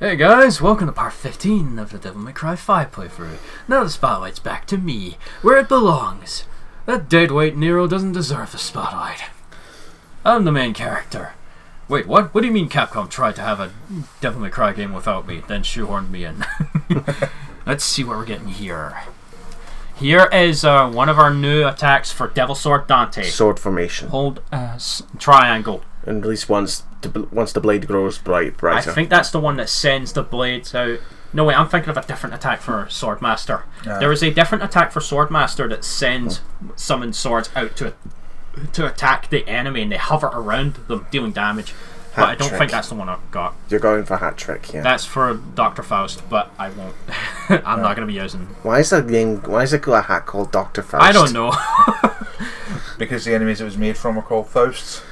Hey guys, welcome to part 15 of the Devil May Cry 5 playthrough. Now the spotlight's back to me, where it belongs. That deadweight Nero doesn't deserve the spotlight. I'm the main character. Wait, what? What do you mean Capcom tried to have a Devil May Cry game without me, then shoehorned me in? Let's see what we're getting here. Here is one of our new attacks for Devil Sword Dante. Sword formation. Hold triangle. And at least once the blade grows brighter. I think that's the one that sends the blades out. No, wait, I'm thinking of a different attack for Swordmaster. There is a different attack for Swordmaster that sends summoned swords out to attack the enemy, and they hover around them, dealing damage. But I don't think that's the one I've got. You're going for Hat Trick, yeah. That's for Dr. Faust, but I won't. I'm not going to be using. Why is it got a hat called Dr. Faust? I don't know. Because the enemies it was made from are called Fausts.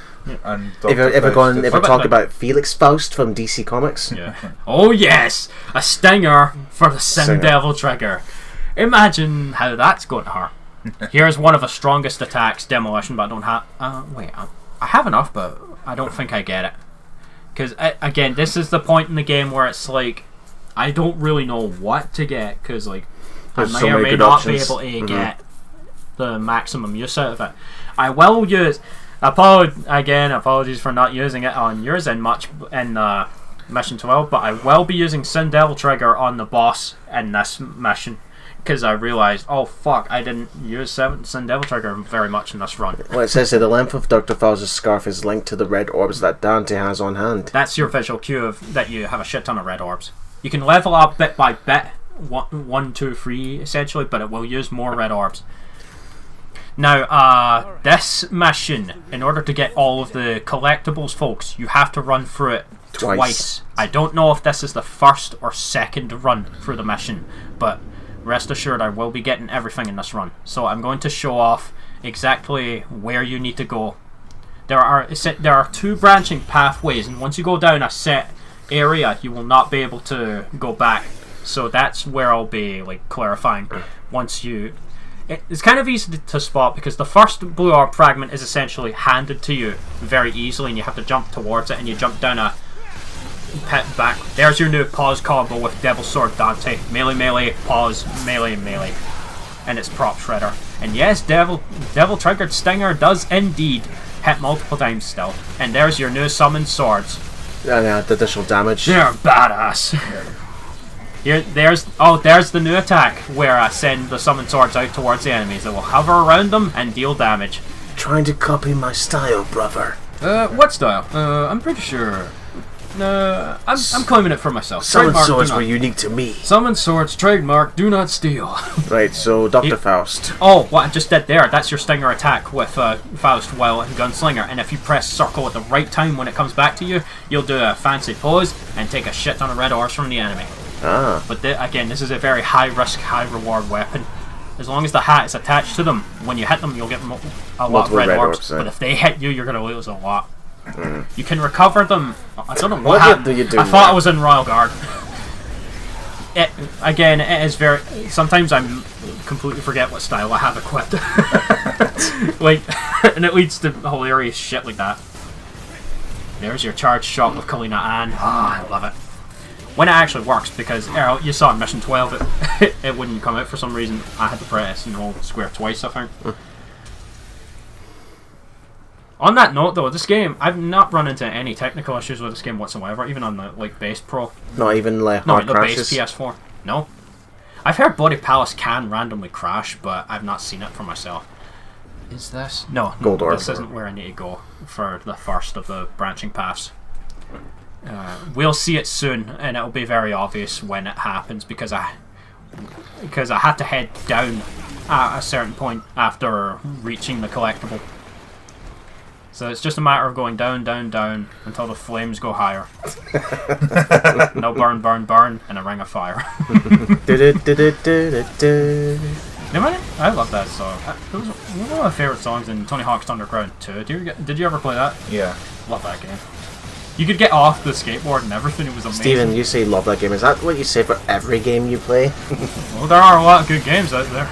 And Ever talk about Felix Faust from DC Comics? Yeah. Oh yes, a stinger for the Sin Devil trigger. Imagine how that's going to hurt. Here's one of the strongest attacks, Demolition, but I don't have. Wait, I have enough, but I don't think I get it. Because again, this is the point in the game where it's like I don't really know what to get, because like I may or may not be able to get the maximum use out of it. I will use. Apologies for not using it on yours in much in mission 12, but I will be using Sin Devil Trigger on the boss in this mission, because I realised, oh fuck, I didn't use Sin Devil Trigger very much in this run. Well, it says that the length of Dr. Faust's scarf is linked to the red orbs that Dante has on hand. That's your visual cue of that you have a shit ton of red orbs. You can level up bit by bit, 1, 2, 3 essentially, but it will use more red orbs. Now, this mission, in order to get all of the collectibles, folks, you have to run through it twice. I don't know if this is the first or second run through the mission, but rest assured I will be getting everything in this run. So I'm going to show off exactly where you need to go. There are 2 branching pathways, and once you go down a set area, you will not be able to go back. So that's where I'll be like clarifying once you... It's kind of easy to spot, because the first blue orb fragment is essentially handed to you very easily, and you have to jump towards it, and you jump down a pit back. There's your new pause combo with Devil Sword Dante. Melee, melee, pause, melee, melee. And it's Prop Shredder. And yes, Devil Triggered Stinger does indeed hit multiple times still. And there's your new summoned swords. Yeah, the additional damage. They're badass. There's the new attack where I send the summoned swords out towards the enemies. It will hover around them and deal damage. Trying to copy my style, brother. What style? I'm pretty sure. I'm claiming it for myself. Summoned swords were unique to me. Summoned swords, trademark, do not steal. Right, so Dr. Faust. Oh, what I just did there, that's your stinger attack with Faust while in Gunslinger, and if you press circle at the right time when it comes back to you, you'll do a fancy pose and take a shit ton of red orbs from the enemy. But again, this is a very high risk, high reward weapon. As long as the hat is attached to them, when you hit them, you'll get a lot of red orbs. But if they hit you, you're going to lose a lot. You can recover them. I don't know what happened. I thought I was in Royal Guard. It is very... Sometimes I completely forget what style I have equipped. And it leads to hilarious shit like that. There's your charge shot with Kalina Ann. I love it. When it actually works, because you saw in Mission 12 it wouldn't come out for some reason. I had to press square twice, I think. On that note though, this game, I've not run into any technical issues with this game whatsoever, even on the base Pro. Not even hard the crashes? Base PS4. No. I've heard Bloody Palace can randomly crash, but I've not seen it for myself. Is this? No, Gold Orb. This isn't where I need to go for the first of the branching paths. We'll see it soon, and it'll be very obvious when it happens, because I had to head down at a certain point after reaching the collectible. So it's just a matter of going down, down, down until the flames go higher. No burn, burn, burn, and a ring of fire. I love that song. It was one of my favourite songs in Tony Hawk's Underground 2. Did you ever play that? Yeah. Love that game. You could get off the skateboard and everything. It was amazing. Steven, you say love that game. Is that what you say for every game you play? Well, there are a lot of good games out there.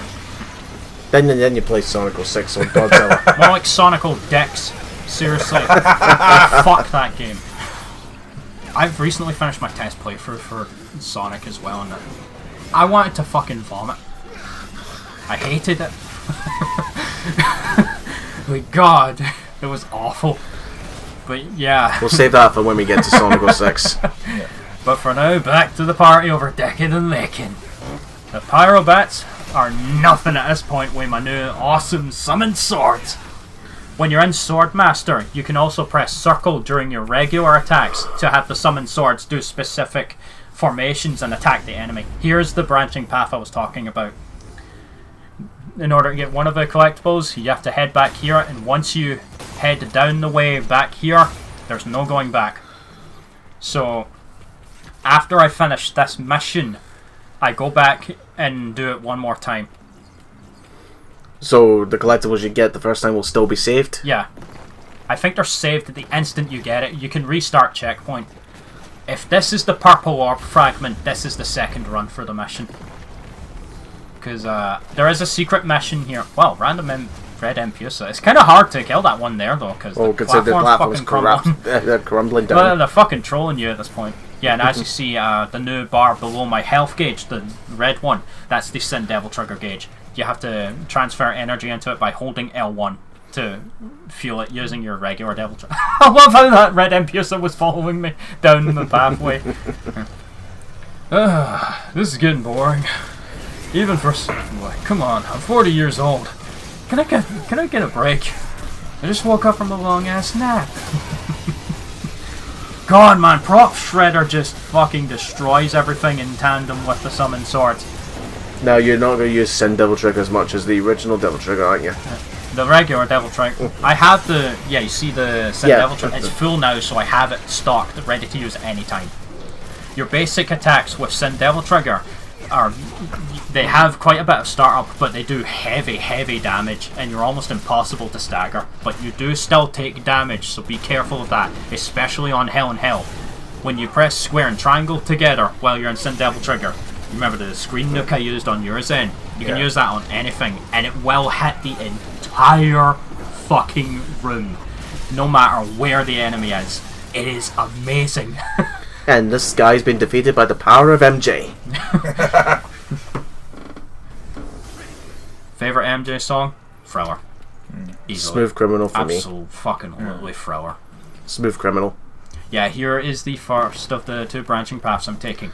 Then you play Sonic 06 or Godzilla. More like Sonic Dex. Seriously. Fuck that game. I've recently finished my test playthrough for Sonic as well, and I wanted to fucking vomit. I hated it. Like, God, it was awful. But yeah. We'll save that for when we get to Sonic 06. But for now, back to the party over decking and making. The Pyrobats are nothing at this point with my new awesome summoned swords. When you're in Swordmaster, you can also press circle during your regular attacks to have the summoned swords do specific formations and attack the enemy. Here's the branching path I was talking about. In order to get one of the collectibles, you have to head back here, and once you head down the way back here, there's no going back. So, after I finish this mission, I go back and do it one more time. So the collectibles you get the first time will still be saved? Yeah. I think they're saved the instant you get it. You can restart checkpoint. If this is the purple orb fragment, this is the second run for the mission. Because there is a secret mission here. Well, random red Empusa. It's kind of hard to kill that one there, though, because the platform's fucking they're crumbling down. Well, they're fucking trolling you at this point. Yeah, and as you see, the new bar below my health gauge, the red one, that's the Sin Devil Trigger gauge. You have to transfer energy into it by holding L1 to fuel it using your regular Devil Trigger. I love how that red Empusa was following me down the pathway. This is getting boring. Even for... Come on, I'm 40 years old. Can I get a break? I just woke up from a long-ass nap. God, man, Prop Shredder just fucking destroys everything in tandem with the summoned swords. Now, you're not going to use Sin Devil Trigger as much as the original Devil Trigger, aren't you? The regular Devil Trigger. I have the... Yeah, you see the Sin Devil Trigger? It's full now, so I have it stocked, ready to use at any time. Your basic attacks with Sin Devil Trigger are... They have quite a bit of startup, but they do heavy, heavy damage, and you're almost impossible to stagger. But you do still take damage, so be careful of that, especially on Hell and Hell. When you press square and triangle together while you're in Sin Devil Trigger, remember the screen nuke I used on yours end? You can use that on anything, and it will hit the entire fucking room, no matter where the enemy is. It is amazing. And this guy's been defeated by the power of MJ. Favorite MJ song? Thriller. Easily. Smooth Criminal for me. Absolute fucking Thriller. Smooth Criminal. Yeah, here is the first of the two branching paths I'm taking.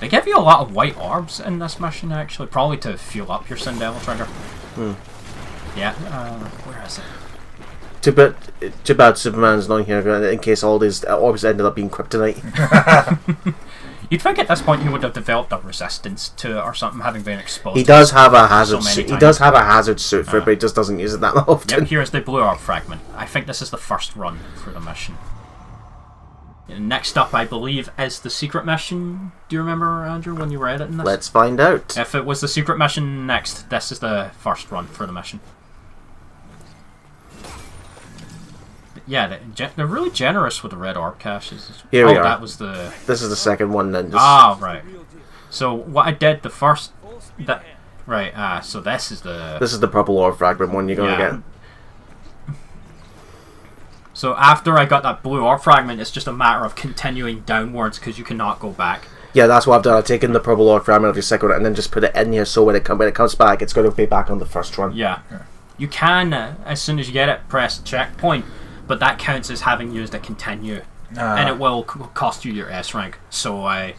They give you a lot of white orbs in this mission, actually. Probably to fuel up your Sin Devil Trigger. Yeah, where is it? Too bad Superman's not here in case all these orbs ended up being kryptonite. You'd think at this point he would have developed a resistance to it or something, having been exposed. He does have a hazard so suit. He does have a hazard suit for it, but he just doesn't use it that often. Yep, here's the blue orb fragment. I think this is the first run for the mission. Next up, I believe, is the secret mission. Do you remember, Andrew, when you were editing this? Let's find out. If it was the secret mission next, this is the first run for the mission. Yeah, they're really generous with the red orb caches. Here we are. That was the... This is the second one then. Right. So what I did the first... so this is the... This is the purple orb fragment one you're going to get. So after I got that blue orb fragment, it's just a matter of continuing downwards because you cannot go back. Yeah, that's what I've done. I've taken the purple orb fragment of your second one and then just put it in here so when it comes back, it's going to be back on the first run. Yeah. You can, as soon as you get it, press checkpoint. But that counts as having used a continue, and it will cost you your S rank. So I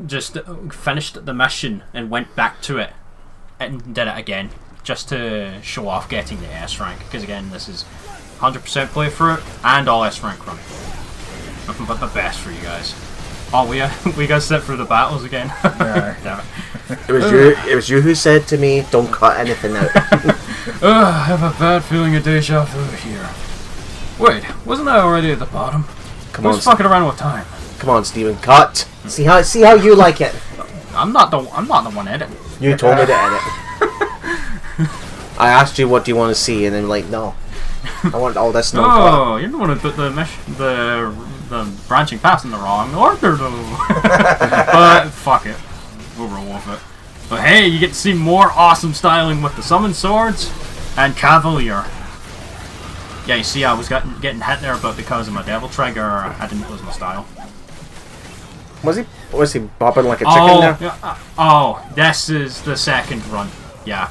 just finished the mission and went back to it and did it again, just to show off getting the S rank. Because again, this is 100% playthrough and all S rank run. Nothing but the best for you guys. Oh, we got to sit through the battles again. Damn it. It was you who said to me, "Don't cut anything out." I have a bad feeling of deja vu here. Wait, wasn't I already at the bottom? Come on, Who's fucking around with time? Come on, Steven, cut. See how you like it. I'm not the one editing. You told me to edit. I asked you what do you want to see, and then like, no, I want all this. No, you're the one who put the branching paths in the wrong order, though. But fuck it, we'll roll with it. But hey, you get to see more awesome styling with the summoned swords and Cavalier. Yeah, you see, I was getting hit there, but because of my devil trigger, I didn't lose my style. Was he bobbing like a chicken there? Yeah, this is the second run. Yeah.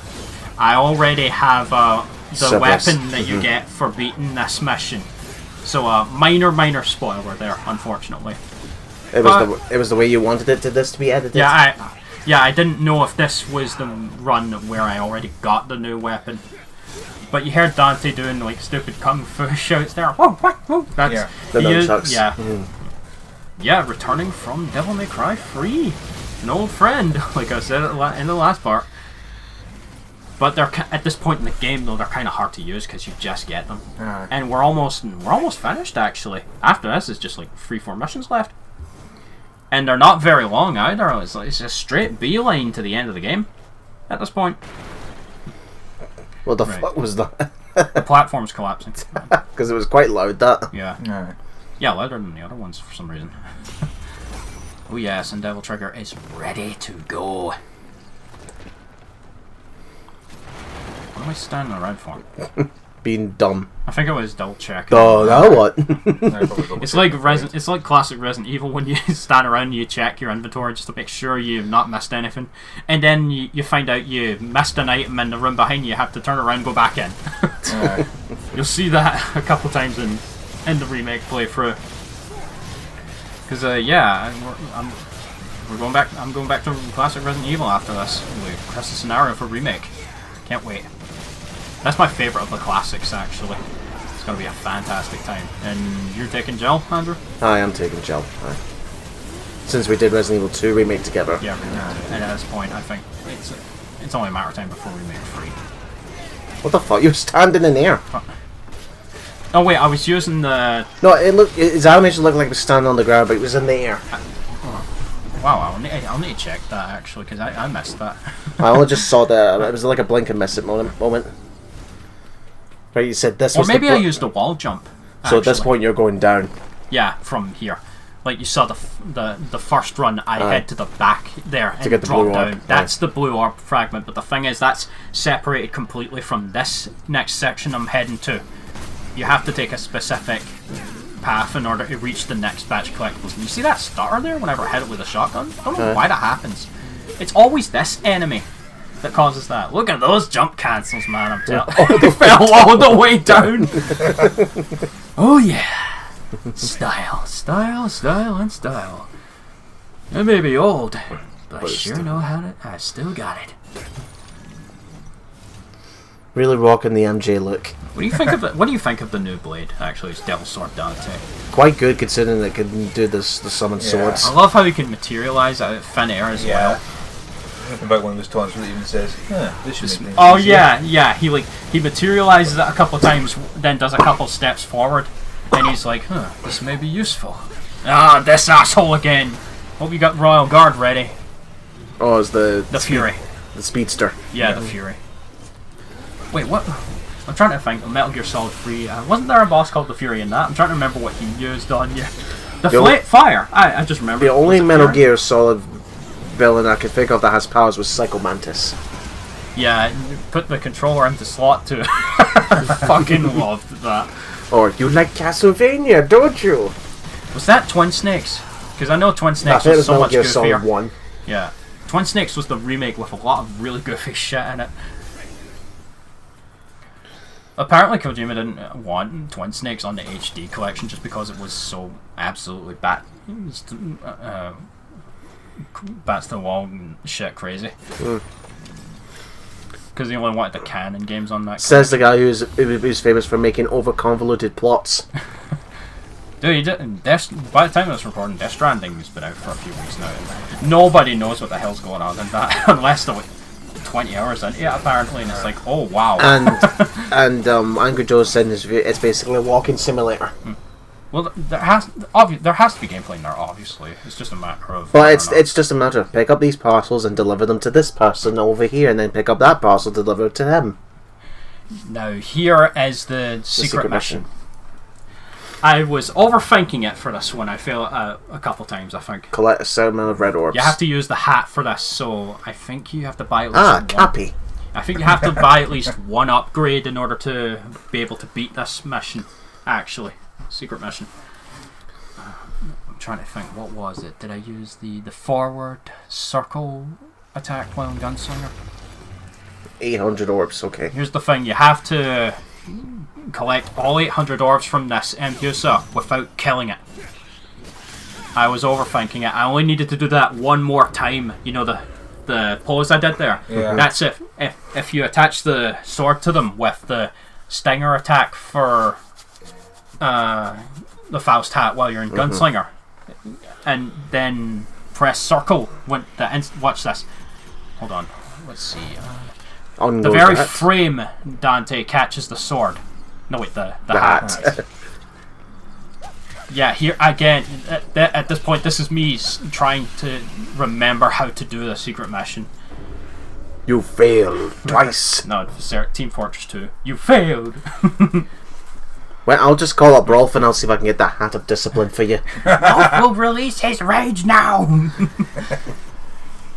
I already have the Surplus. weapon that you get for beating this mission. So minor spoiler there, unfortunately. It was the way you wanted this to be edited. Yeah, I didn't know if this was the run where I already got the new weapon. But you heard Dante doing like stupid kung fu shouts there. Whoa, what? Whoa. That's The nunchucks. Yeah. Yeah, returning from Devil May Cry 3. An old friend, like I said in the last part. But they're at this point in the game, though, they're kind of hard to use because you just get them. And we're almost finished, actually. After this, it's just like 3-4 missions left. And they're not very long either. It's a straight beeline to the end of the game at this point. What the fuck was that? The platform's collapsing. Because it was quite loud, that. Yeah. Yeah, louder than the other ones for some reason. Oh yes, and Devil Trigger is ready to go. What am I standing around for? Being dumb. I think I was double checking. Oh, now what? It's like it's like classic Resident Evil when you stand around and you check your inventory just to make sure you've not missed anything, and then you find out you missed an item in the room behind you. You have to turn around and go back in. You'll see that a couple times in the remake playthrough. Because we're going back. I'm going back to classic Resident Evil after this. That's the scenario for remake. Can't wait. That's my favourite of the classics, actually. It's going to be a fantastic time. And you're taking Gel, Andrew? I am taking Gel. Since we did Resident Evil 2 remake together. Yeah, and at this point, I think it's only a matter of time before we make 3. What the fuck? You're standing in air. Oh wait, I was using the... No, his animation looked like he was standing on the ground, but it was in the air. Wow, I'll need to check that, actually, because I missed that. I only just saw that. It was like a blink and miss it moment. Right, you said this or was maybe I used the wall jump. So at this actually. point you're going down. Yeah, from here. Like you saw the first run, I head to the back there and get the drop blue down. orb. That's the blue orb fragment, but the thing is that's separated completely from this next section I'm heading to. You have to take a specific path in order to reach the next batch of collectibles. And you see that stutter there whenever I hit it with a shotgun? I don't know why that happens. It's always this enemy that causes that. Look at those jump cancels, man, I'm telling you. They fell all the way down. Oh yeah. Style, and style. I may be old, but I sure know how to... I still got it. Really rocking the MJ look. What do you think of the? What do you think of the new blade? Actually, it's Devil Sword Dante. Quite good considering it can do the summon swords. I love how he can materialize out of thin air as well. In fact, one of his taunts really even says, this should make things Oh easier. yeah. He materializes it a couple of times, then does a couple steps forward, and he's like, this may be useful. Ah, this asshole again. Hope you got Royal Guard ready. Oh, it's the Fury. The speedster. Yeah, the Fury. Wait, what? I'm trying to think. Metal Gear Solid 3. Wasn't there a boss called the Fury in that? I'm trying to remember what he used on you. Fire. I just remember. The only Metal Fury? Gear Solid villain I could think of that has powers was Psycho Mantis. Yeah, you put the controller into slot too. Fucking loved that. Or you like Castlevania, don't you? Was that Twin Snakes? Because I know Twin I Snakes think it was was so Metal much Gear Solid goofier. 1. Yeah, Twin Snakes was the remake with a lot of really goofy shit in it. Apparently Kojima didn't want Twin Snakes on the HD collection just because it was so absolutely bats to the wall and shit crazy. Because he only wanted the canon games on that. Says the guy who's famous for making over-convoluted plots. Dude, by the time I was recording, Death Stranding's been out for a few weeks now. Nobody knows what the hell's going on in that unless they're like 20 hours into it apparently, and it's like, oh wow. And Angry Joe said in his review, it's basically a walking simulator. Well, there has to be gameplay in there, obviously. It's just a matter of... But it's just a matter of pick up these parcels and deliver them to this person over here, and then pick up that parcel, deliver it to him. Now, here is the secret mission. I was overthinking it for this one. I failed a couple times, I think. Collect a certain amount of red orbs. You have to use the hat for this, so I think you have to buy at least one. Cappy. I think you have to buy at least one upgrade in order to be able to beat this mission. Actually, secret mission. I'm trying to think. What was it? Did I use the forward circle attack while in Gunslinger? 800 orbs. Okay. Here's the thing. You have to collect all 800 orbs from this Mbusa without killing it. I was overthinking it. I only needed to do that one more time. You know the pose I did there? Yeah. That's if you attach the sword to them with the stinger attack for the Faust hat while you're in Gunslinger, and then press circle when watch this. Hold on. Let's see. The very frame Dante catches the sword. No wait, the hat. Yeah, here again. At this point, this is me trying to remember how to do the secret mission. You failed twice. No, Team Fortress 2. You failed. Well, I'll just call up Rolf and I'll see if I can get that hat of discipline for you. Rolf will release his rage now.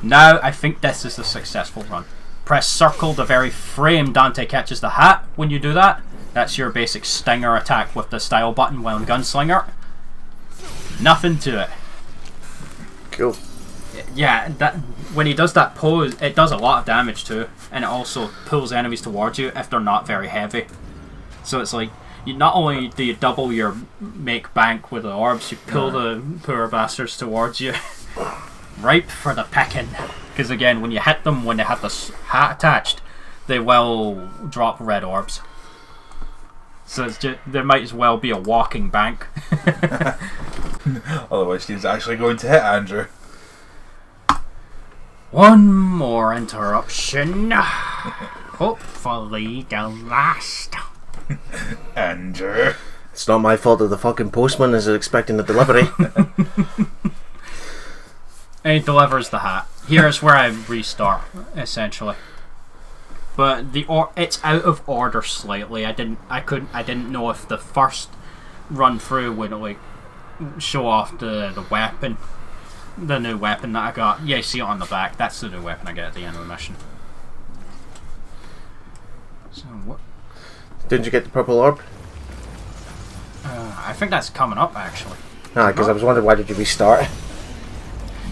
Now, I think this is a successful run. Press circle the very frame Dante catches the hat. When you do that, that's your basic stinger attack with the style button while in Gunslinger. Nothing to it. Cool. Yeah, that when he does that pose, it does a lot of damage too, and it also pulls enemies towards you if they're not very heavy. So it's like, not only do you double your make bank with the orbs, you pull the poor bastards towards you. Ripe for the picking. Because again, when you hit them, when they have the hat attached, they will drop red orbs. So it's just, there might as well be a walking bank. Otherwise, he's actually going to hit Andrew. One more interruption. Hopefully the last. Andrew. It's not my fault that the fucking postman is expecting the delivery. And he delivers the hat. Here's where I restart, essentially. But it's out of order slightly. I didn't know if the first run through would like show off the weapon, the new weapon that I got. Yeah, you see it on the back. That's the new weapon I get at the end of the mission. So what? Didn't you get the purple orb? I think that's coming up actually. Ah, because I was wondering why did you restart?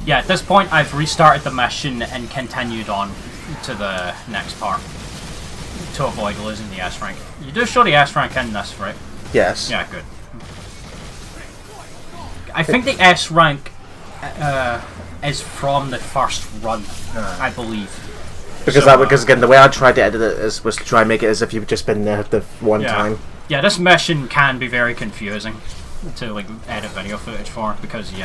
Yeah, at this point I've restarted the mission and continued on to the next part to avoid losing the S rank. You do show the S rank in this, right? Yes. Yeah, good. I think the S rank is from the first run, I believe. Because again, the way I tried to edit it was to try and make it as if you've just been there the one time. Yeah, this mission can be very confusing to like edit video footage for because you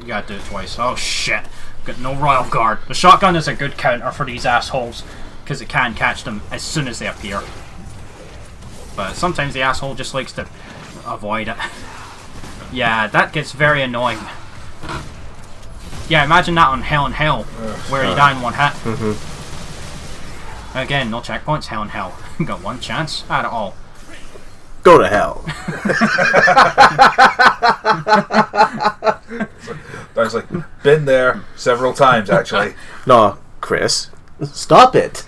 gotta do it twice. Oh shit! Got no Royal Guard. The shotgun is a good counter for these assholes because it can catch them as soon as they appear. But sometimes the asshole just likes to avoid it. Yeah, that gets very annoying. Yeah, imagine that on Hell in Hell, where you die in one hit. Again, no checkpoints, Hell in Hell. Got one chance at it all. Go to hell. I was like, been there several times actually. No, Chris, stop it.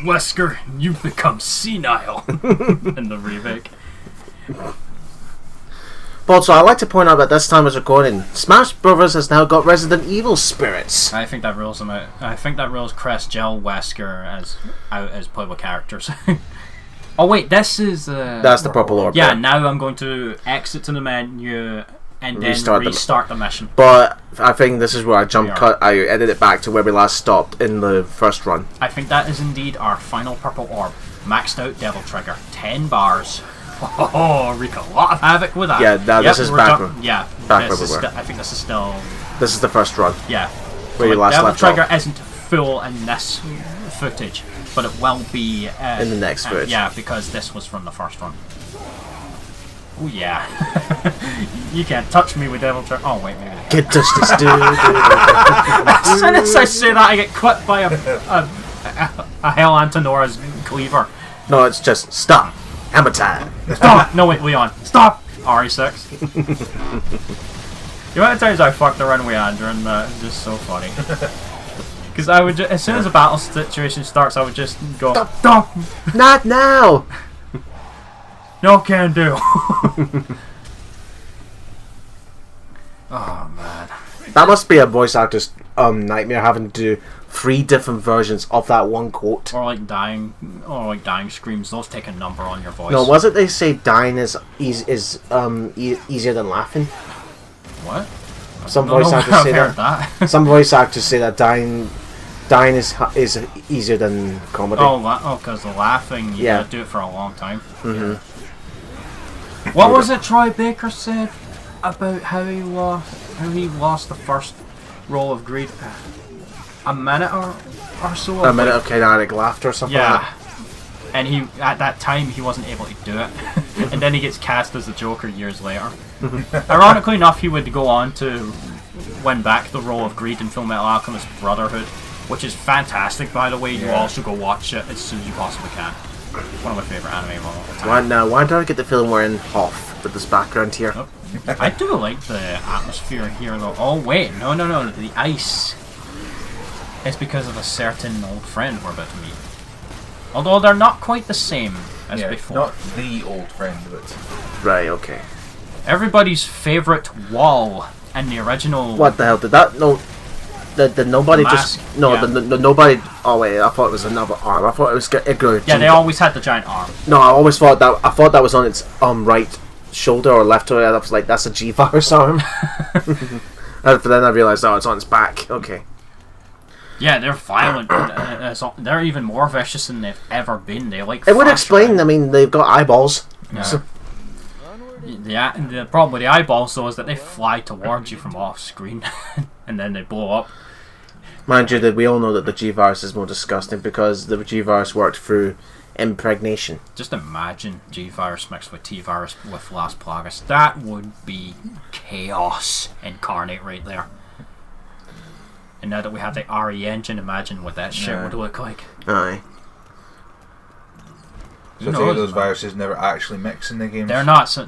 Wesker, you've become senile in the remake. But also, I'd like to point out that this time as recording, Smash Brothers has now got Resident Evil spirits. I think that rules them out. I think that rules Crest, Jill, Wesker out as playable characters. Oh wait, this is... That's the purple orb. Yeah, now I'm going to exit to the menu and then restart the mission. But I think this is where I edit it back to where we last stopped in the first run. I think that is indeed our final purple orb. Maxed out Devil Trigger. 10 bars. Oh, wreak a lot of havoc with that. Yeah, this is back. Back where we were. I think this is still... This is the first run. Yeah. Where you last Devil left Trigger off. isn't full in this footage, but it will be in the next footage. Yeah, because this was from the first run. Oh yeah. You can't touch me with Devil Trigger. Oh wait, maybe. Get touched this dude. As soon as I say that, I get clipped by a Hell Antinora's cleaver. No, it's just stop. Hammer time. Stop! No wait, Leon. Stop! RE6. The amount of times I fucked around with Andrew and it's just so funny. Because I would, as soon as a battle situation starts, I would just go, Stop! Not now! no can do. Oh man. That must be a voice actor's nightmare, having to do 3 different versions of that one quote. Or like dying screams. Those take a number on your voice. No, was it they say dying is easier than laughing? What? Some I don't voice know actors where say I've that. heard that. Some voice actors say that dying is easier than comedy. Because the laughing, you Yeah. gotta do it for a long time. Mhm. What was it Troy Baker said about how he lost the first roll of greed? A minute or so. A minute of kinetic laughter or something like Yeah. that. And he, at that time, he wasn't able to do it. And then he gets cast as the Joker years later. Ironically enough, he would go on to win back the role of Greed in Fullmetal Alchemist Brotherhood, which is fantastic, by the way. You all should go watch it as soon as you possibly can. One of my favourite anime of all time. Why do I get the feeling we're in Hoth with this background here? Oh. I do like the atmosphere here, though. Oh, wait. No. The ice. It's because of a certain old friend we're about to meet. Although they're not quite the same as before. Not the old friend, but Right, okay. Everybody's favourite wall and the original... What the hell did that? No, the nobody Mask, just no yeah. the nobody. Oh wait, I thought it was another arm. I thought it was Igor. Yeah, they always had the giant arm. No, I always thought that. I thought that was on its right shoulder or left or I was like, that's a G-Virus arm. But then I realized, oh, it's on its back. Okay. Yeah, they're violent. They're even more vicious than they've ever been. They like. It would flash explain. around. I mean, they've got eyeballs. Yeah. So, The problem with the eyeballs, though, is that they fly towards you from off screen, and then they blow up. mind you, that we all know that the G-Virus is more disgusting because the G-Virus worked through impregnation. Just imagine G-Virus mixed with T-Virus with Las Plagas. That would be chaos incarnate right there. And now that we have the RE engine, imagine what that shit would look like. Aye. So those viruses never actually mix in the games. They're not. So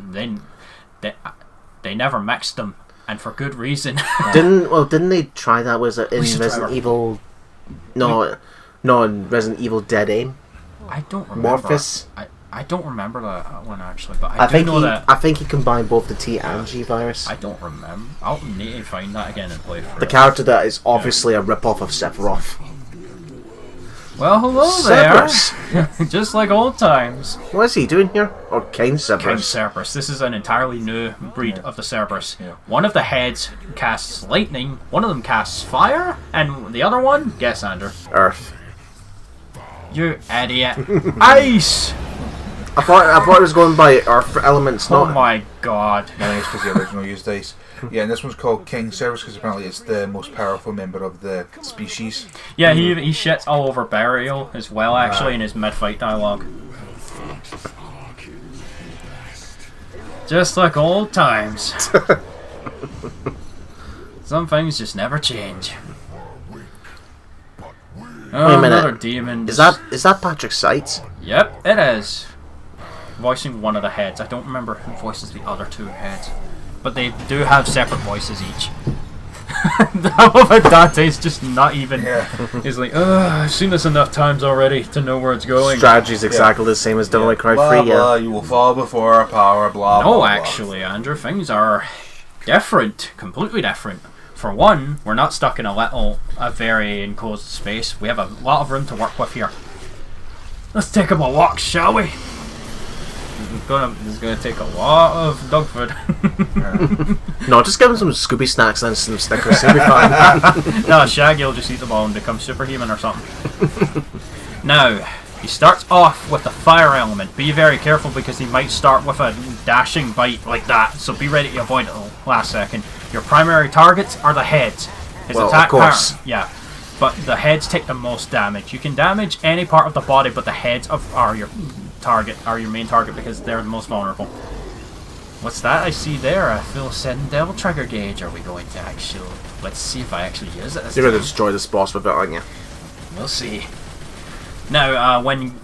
they never mixed them, and for good reason. Didn't they try that? Was it in should try Resident our- Evil? No, in Resident Evil Dead Aim. I don't remember. Morphus. I don't remember that one actually, but I do think know that. I think he combined both the T and G-Virus. I don't remember. I'll need to find that again and play through The it. character that is obviously a rip-off of Sephiroth. Well, hello Cerberus. there. Just like old times. What is he doing here? Or King King Cerberus? Cerberus. This is an entirely new breed of the Cerberus. Yeah. One of the heads casts lightning, one of them casts fire, and the other one, guess Andrew. Earth. You idiot. Ice! I thought it was going by Earth elements, Oh not. my god. I think it's because the original used ice. Yeah, and this one's called King Cerberus because apparently it's the most powerful member of the species. Yeah, he shits all over Burial as well, actually, in his mid-fight dialogue. Just like old times. Some things just never change. Oh, Wait a minute. another demon. Is that Patrick Seitz? Yep, it is. Voicing one of the heads. I don't remember who voices the other two heads. But they do have separate voices each. I love how Dante's just not even... Yeah. He's like, I've seen this enough times already to know where it's going. Strategy's exactly the same as Devil May Cry Blah, 3, yeah. blah, you will fall before our power, blah, blah, No, blah. actually, Andrew, things are different. Completely different. For one, we're not stuck in a very enclosed space. We have a lot of room to work with here. Let's take him a walk, shall we? It's gonna take a lot of dog food. No, just give him some Scooby snacks and some Snickers, he'll be fine. No, Shaggy will just eat them all and become superhuman or something. Now, he starts off with the fire element. Be very careful because he might start with a dashing bite like that, so be ready to avoid it the last second. Your primary targets are the heads. His Well, attack of course. pattern, yeah. But the heads take the most damage. You can damage any part of the body, but the heads are your main target because they're the most vulnerable. What's that I see there? I feel sudden devil trigger gauge. Are we going to actually... Let's see if I actually use it this You're going to time. destroy this boss with it, aren't you? We'll see. Now, when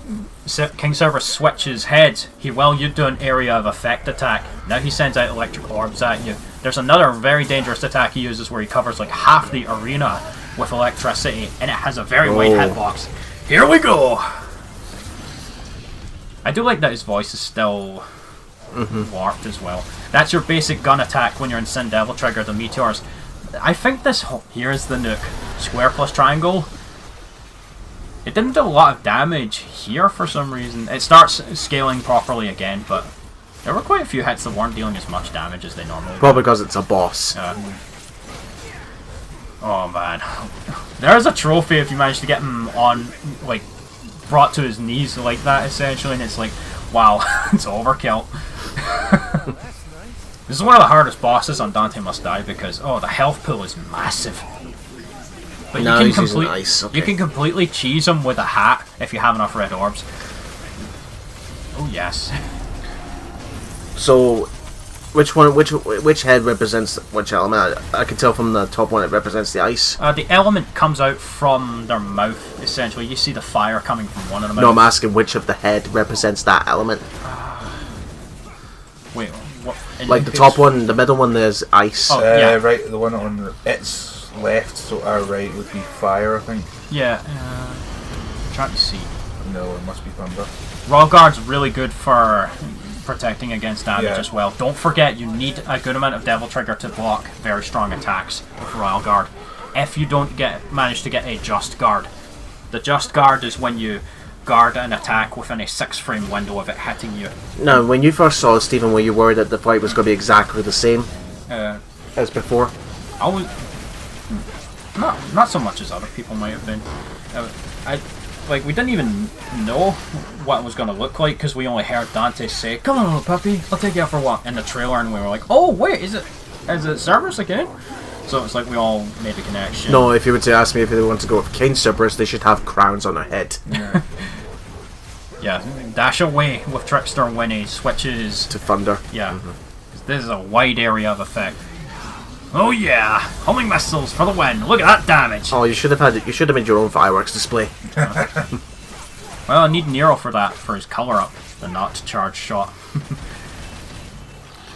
King Cerberus switches heads, he will do an area of effect attack. Now he sends out electric orbs at you. There's another very dangerous attack he uses where he covers like half the arena with electricity, and it has a very wide Oh. hitbox. Here we go! I do like that his voice is still warped as well. That's your basic gun attack when you're in Sin Devil Trigger, the meteors. I think this... Here's the nuke. Square plus triangle. It didn't do a lot of damage here for some reason. It starts scaling properly again, but there were quite a few hits that weren't dealing as much damage as they normally do. Probably because it's a boss. Oh man. There's a trophy if you manage to get him on, like, brought to his knees like that, essentially, and it's like, wow, it's overkill. This is one of the hardest bosses on Dante Must Die because, oh, the health pool is massive. But No, you he's can using ice, okay. You can completely cheese him with a hat if you have enough red orbs. Oh yes. So, which head represents which element? I can tell from the top one it represents the ice. The element comes out from their mouth, essentially. You see the fire coming from one of them. No, I'm asking which of the head represents that element. Wait, what? Like the top one, the middle one, there's ice. Oh. Yeah. Right, the one on its left, so our right would be fire, I think. Yeah, I'm trying to see. No, it must be thunder. Royal Guard's really good for protecting against damage Yeah. as well. Don't forget, you need a good amount of Devil Trigger to block very strong attacks with Royal Guard. If you don't manage to get a Just Guard. The Just Guard is when you guard an attack within a 6-frame window of it hitting you. Now, when you first saw it, Stephen, were you worried that the fight was going to be exactly the same as before? I was not so much as other people might have been. We didn't even know what it was going to look like because we only heard Dante say, "Come on, little puppy, I'll take you out for a walk," in the trailer, and we were like, "Oh wait, is it Cerberus again?" So it's like we all made a connection. No, if you were to ask me if they want to go with King Cerberus, they should have crowns on their head. Yeah, dash away with Trickster when he switches. To thunder. Yeah, 'cause this is a wide area of effect. Oh yeah, homing missiles for the win! Look at that damage. Oh, you should have made your own fireworks display. Well, I need Nero for that, for his color up, the not charge shot.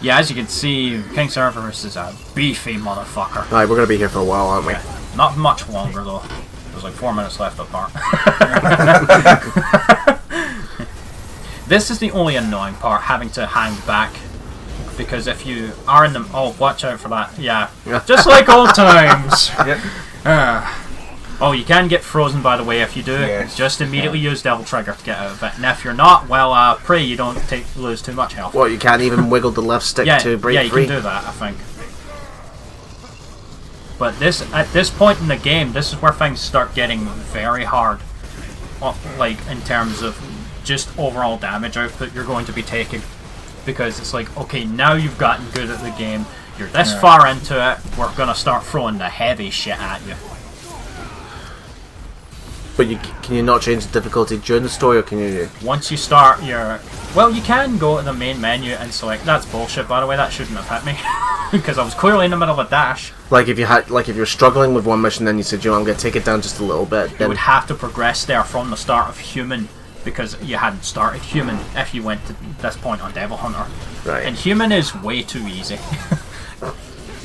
Yeah, as you can see, King Cerberus is a beefy motherfucker. Alright, we're going to be here for a while, aren't we? Yeah, not much longer though. There's like 4 minutes left apart. This is the only annoying part, having to hang back. Because if you are in the... Oh, watch out for that. Yeah. Just like old times. Yep. Oh, you can get frozen, by the way, if you do. Yes. Just immediately use Devil Trigger to get out of it. And if you're not, well, pray you don't lose too much health. What, you can't even wiggle the left stick to break yeah, you free? can do that, I think. But at this point in the game, this is where things start getting very hard. Like, in terms of just overall damage output you're going to be taking. Because it's like, okay, now you've gotten good at the game, you're this far into it, we're gonna start throwing the heavy shit at you. But can you not change the difficulty during the story, or can you? Once you start your... Well, you can go to the main menu and select... That's bullshit, by the way, that shouldn't have hit me. Because I was clearly in the middle of a dash. Like if you're struggling with one mission, then you said, I'm going to take it down just a little bit. You Then would have to progress there from the start of Human, because you hadn't started Human if you went to this point on Devil Hunter. right. And Human is way too easy.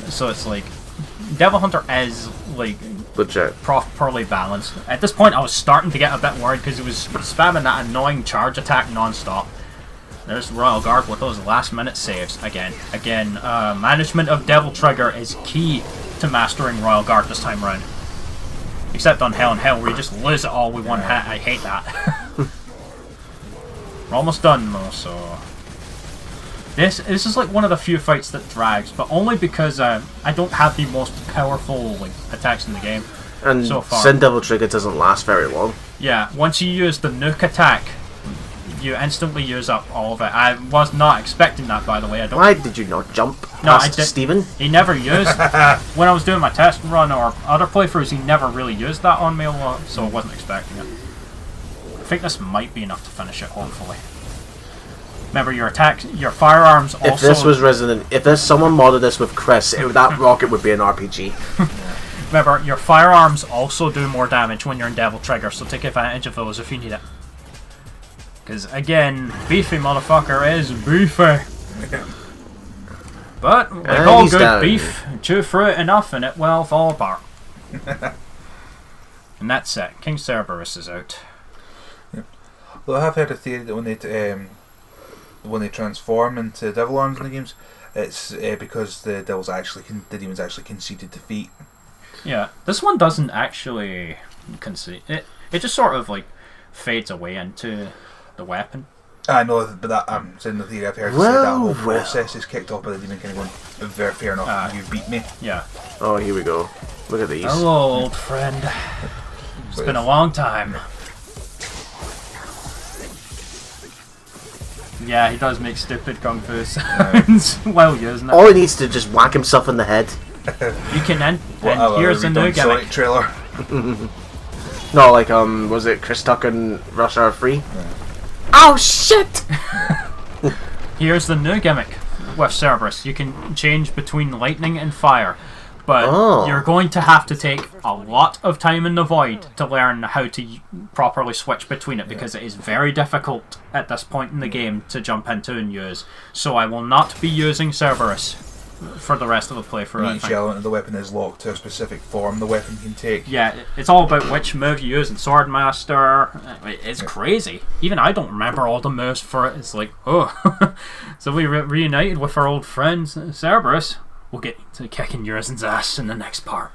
So it's like... Devil Hunter is, like... Legit. properly balanced. At this point I was starting to get a bit worried because it was spamming that annoying charge attack non-stop. There's Royal Guard with those last minute saves again. Management of Devil Trigger is key to mastering Royal Guard this time round. Except on Hell and Hell where you just lose it all with one hit. I hate that. We're almost done though, so... This is like one of the few fights that drags, but only because I don't have the most powerful attacks in the game And so far. Sin Devil Trigger doesn't last very long. Yeah, once you use the nuke attack, you instantly use up all of it. I was not expecting that, by the way. I don't. Why did you not jump No, I past did. Stephen? He never used when I was doing my test run or other playthroughs. He never really used that on me a lot, so I wasn't expecting it. I think this might be enough to finish it. Hopefully. Remember your firearms also... If someone modded this with Chris, that rocket would be an RPG. Remember, your firearms also do more damage when you're in Devil Trigger, so take advantage of those if you need it. Because, again, beefy motherfucker is beefy. But, like all he's good down. beef, chew through it enough and it will fall apart. And that's it. King Cerberus is out. Though I have heard a theory that when they transform into devil arms in the games, it's because the demons actually conceded defeat. Yeah, this one doesn't actually concede. It just sort of like fades away into the weapon. I know, but that I'm saying the theory I've heard say that whole process is kicked off by the demon kind of going, very fair enough, you beat me. Yeah. Oh, here we go. Look at these. Hello, old friend. It's been a long time. Yeah, he does make stupid kung fu sounds while using it. All he needs to just whack himself in the head. You can end. And here's the new gimmick. Sonic trailer. No, like was it Chris Tucker and Rush Hour 3? Yeah. Oh shit! Here's the new gimmick with Cerberus. You can change between lightning and fire, but you're going to have to take a lot of time in the void to learn how to properly switch between it, because it is very difficult at this point in the game to jump into and use. So I will not be using Cerberus for the rest of the playthrough. Each element of the weapon is locked to a specific form the weapon can take. Yeah, it's all about which move you use in Swordmaster. It's crazy. Even I don't remember all the moves for it. It's like, oh. So we reunited with our old friend Cerberus. We'll get to kicking Urizen's ass in the next part.